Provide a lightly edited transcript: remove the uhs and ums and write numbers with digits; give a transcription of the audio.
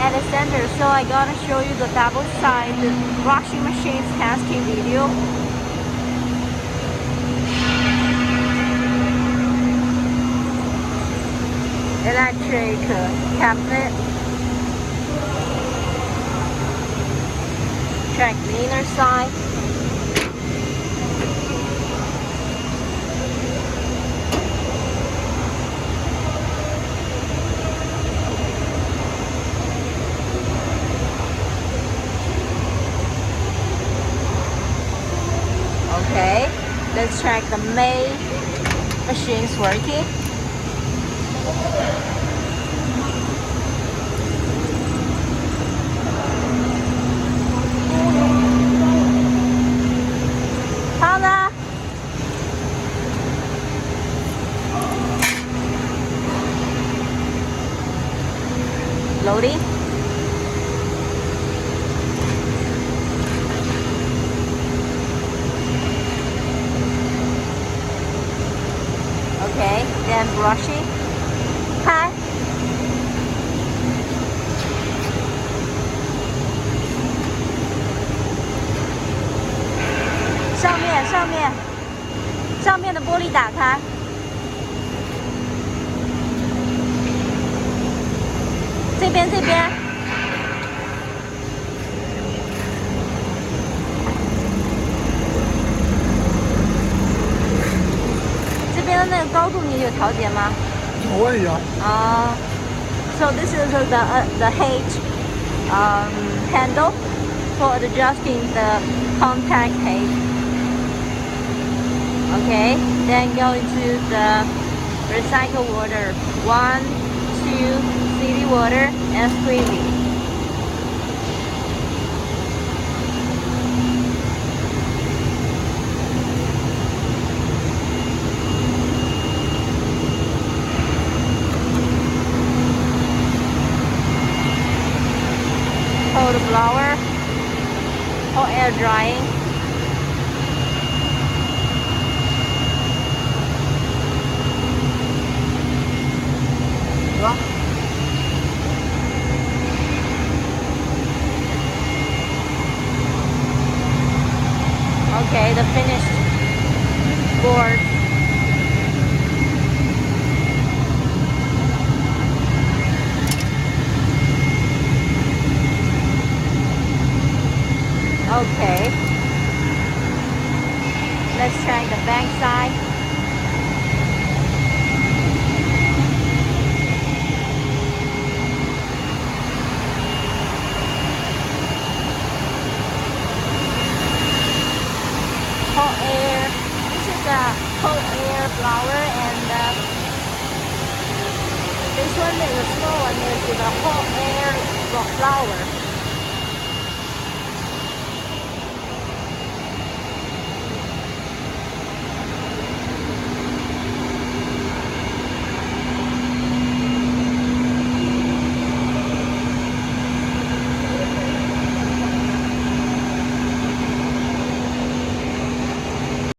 at the center, so I gotta show you the double side washing machine testing video. Electric cabinet. Check the inner side. Okay, let's check the main machine's working. Loading. Okay, then brushing. Hi. 上面的玻璃打开。这边。这边的那个高度你有调节吗？我也有。So this is the height handle for adjusting the contact height. Okay, then go into the recycle water. 1, 2, city water and squeezing. Cold blower or air drying. Okay, the finished board. Okay, let's try the back side. Hot air. This is a hot air blower, and this one is the small one is the hot air blower.